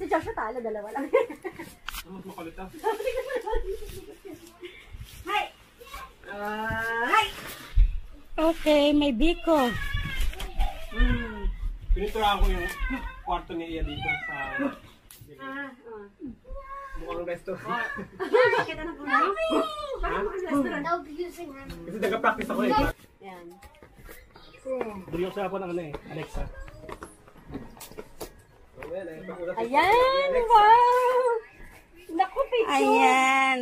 Si Joshua talo, dalawa lang. Mas makulit ah. Hi! Hi! Okay, may biko. Piniturahan ko yung kwarto ni Iya dito sa... Mukhang resto. Kita na po na. Parang mukhang restaurant. Kasi nag-practice ako eh. Yan. Bili ko sa ako ng ano eh, Alexa. Ayan! Wow! Naku, picture! Ayan.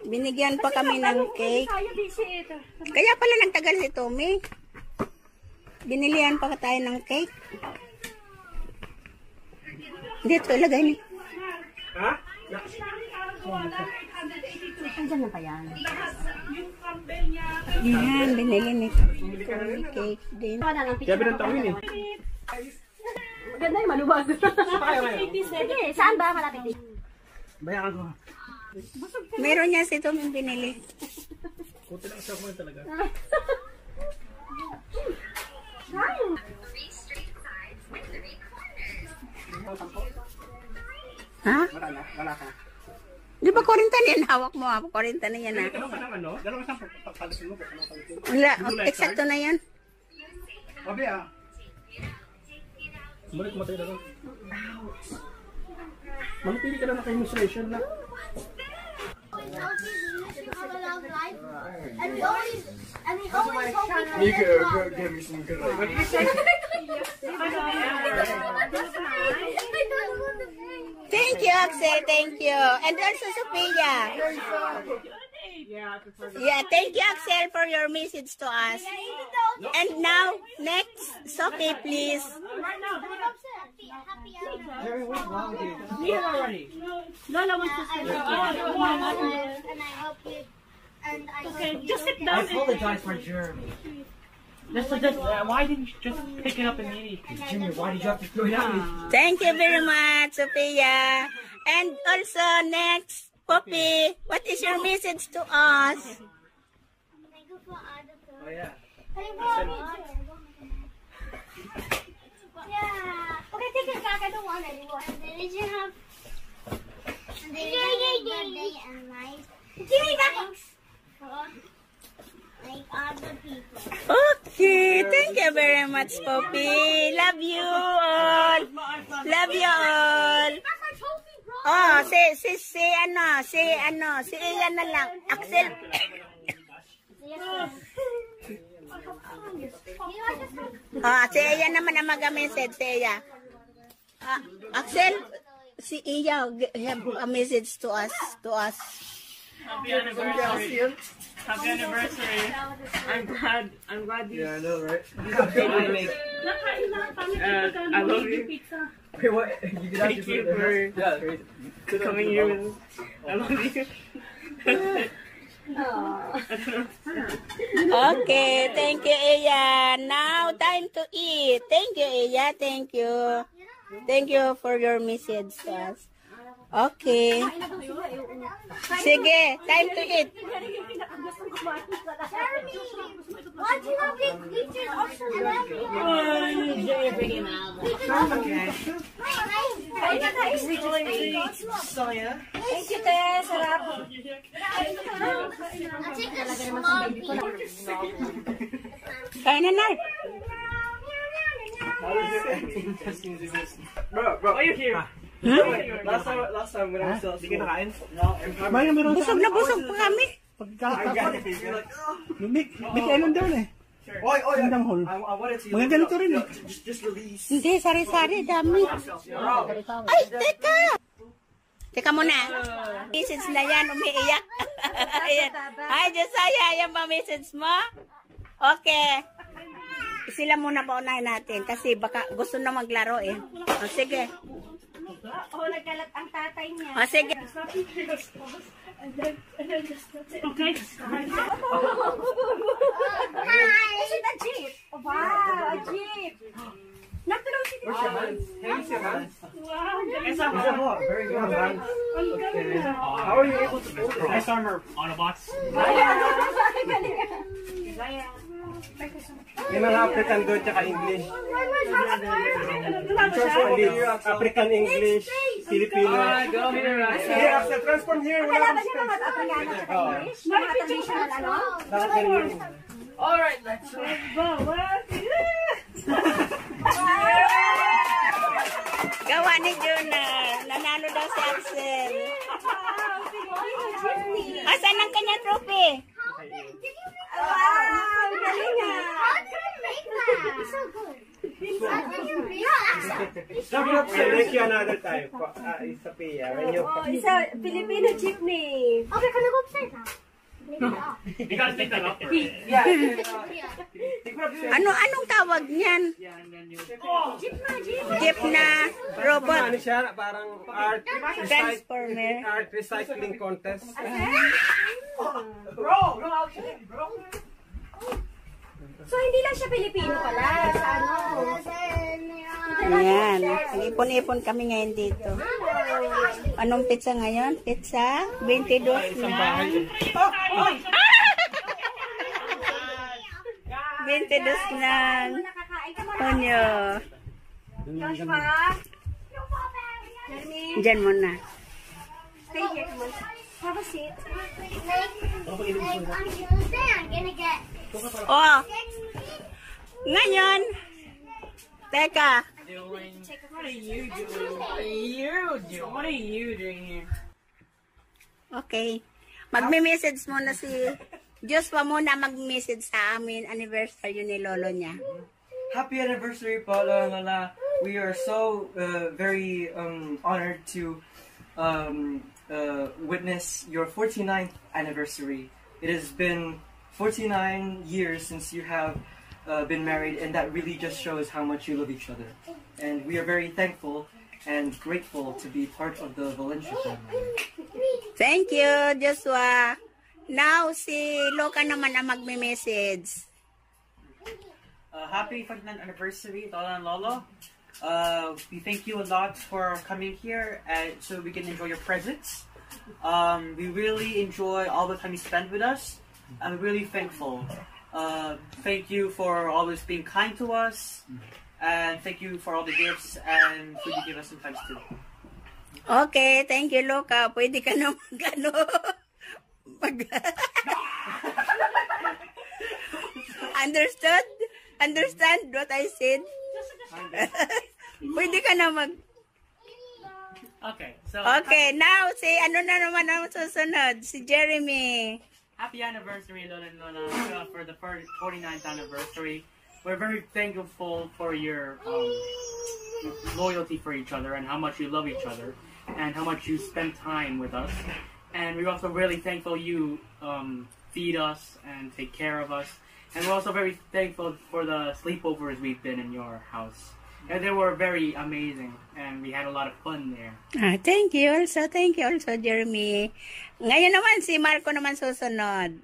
Binigyan pa kami ng cake. Kaya pala nagtagal si Tommy. Binilihan pa tayo ng cake. Dito, ilagay ni. Ha? Andiyan na pa yan. Yan, binili ni Tommy cake din. Kaya binantawin eh. Maganda yung malubag. Sige, saan ba malapit? Bayakan ko. Meron niya si Tommy binili. Kunti lang siya ko talaga. Ha? Wala ka. Di ba kurintan yan? Hawak mo ha. Kurintan na yan ha. Dalawa ka ng ano? Dalawa ka ng palisin mo. Wala. Eksakto na yan. Obe ah. Balik mo tayo na rin. Manipili ka na naka-illustration na. Mika, give me some good Thank you, Axel. Thank you. And also Sophia. Yeah, thank you, Axel, for your message to us. And now, next, Sophie, please. Jerry, what's wrong with you? Here already. Lola wants to say and I hope you and I hope just sit I down. apologize for Jeremy. Why didn't you just pick it up immediately? Jimmy, why did you have to throw it at me? Thank you very much, Sophia. And also, next, Poppy, what is your message to us? thank you for all the food. Oh, yeah. Yeah. Okay, take it back. I don't want it anymore. And then did you have birthday and nice things for like other people. Okay, thank you very much, Poppy. Love you all. Love you all. Oh, si Ian na lang. Axel. Oh, si Ian naman ang mag-message, si Ian. Axel, si Ian have a message to us. Happy anniversary. Happy anniversary. I'm glad you. Yeah, I know, right? I love you. Wait, what? You did Thank you for coming here with us. I love you. Okay, thank you, Ian. Now, time to eat. Thank you, Ian. Thank you. Thank you for your message to us. Okay. Sige, time to eat. Why do you have these pictures of Sonia? Thank you, te. Sarap. I'll take a small piece. Kain na na. Bro, Why are you here? last time when I was still at school. Busog na busog pa kami. May kailan doon eh. Oy, Tindang hall. I wanted to. Mga ganito rin eh. Just release. Hindi, sari-sari, dami. Ay, teka! Teka muna. Message na yan, umiiyak. Ayan. Ay, Josiah, yan ba message mo? Okay. Sila muna paunahin natin kasi baka gusto na maglaro eh. O, sige. Nagkalat ang tatay niya. O, sige. Okay. Is it a jeep? Wow, a jeep. Nagtulong si Where's your hands? Hands your hands. Wow. Very good, man. Okay. How are you able to hold it? Nice armor, Autobots. Yung mga African doon, tsaka English. African English, Filipino. Here, Axel, transform here. Wala Kalaban akong niya mga space. Afrikano at English. Mga traditional ano? Bakit ganyan? Alright, let's go. Gawa ni Jonah. Nanalo daw si Axel. Asan ang kanya trophy? Wow! Galing nga! How did you make that? It's so good. How did you make that? I'll make you another time. Isa Pia. When you... Oh, isa, Filipino jeepney. Okay, can I go upstairs now? Maybe not. You gotta take that off first. Anong tawag niyan? Yeah, and then you... Jeep na robot. Ano siya? Parang art Transformer. art recycling contest. Bro, no, actually, bro. So, hindi lang siya Filipino pala. Sa ano? Ayan. Ipon-ipon kami ngayon dito. Anong pizza ngayon? Pizza? 22 na. 22 na. Nakakain ka mo. Honyo. Joshua. Jeremy. Diyan muna. Stay here. Come on. Have a seat. On Tuesday, I'm gonna get Oh, ngayon. Teka. What are you doing? What are you doing here? Okay. Magme-message muna si Joshua muna mag-message sa amin anniversary ni lolo niya. Happy anniversary, Paula and Lola. We are so very honored to witness your 49th anniversary. It has been 49 years since you have been married, and that really just shows how much you love each other. And we are very thankful and grateful to be part of the Valencia family. Thank you, Joshua. Now, si Loka naman ang magme-message. Happy 49th anniversary, Lola and Lolo. We thank you a lot for coming here so we can enjoy your presents. We really enjoy all the time you spend with us. I'm really thankful. Thank you for always being kind to us. And thank you for all the gifts and food you give us sometimes too. Okay, thank you, Loka. Pwede ka na Understood? Understand what I said? Pwede ka na Okay, so Okay, now, si ano na naman ang susunod? Si Jeremy. happy anniversary, Lola and Lola, for the 49th anniversary. We're very thankful for your loyalty for each other and how much you love each other and how much you spend time with us. And we're also really thankful you feed us and take care of us. And we're also very thankful for the sleepovers we've been in your house. And they were very amazing, and we had a lot of fun there. Thank you also, Jeremy. Ngayon naman, si Marco naman susunod.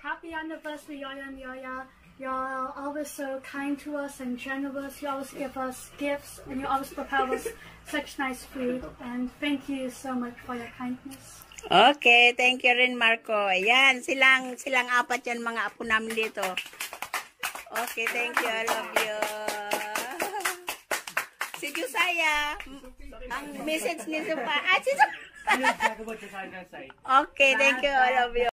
Happy anniversary, Yaya and Yaya. You're always so kind to us and generous. You always give us gifts, and you always prepare us such nice food. And thank you so much for your kindness. Okay, thank you rin, Marco. Ayan, silang apat yan, mga apo namin dito. Okay, thank you. I love you. Si Josiah, ang message ni Supa. Si Supa. Okay, thank you. I love you.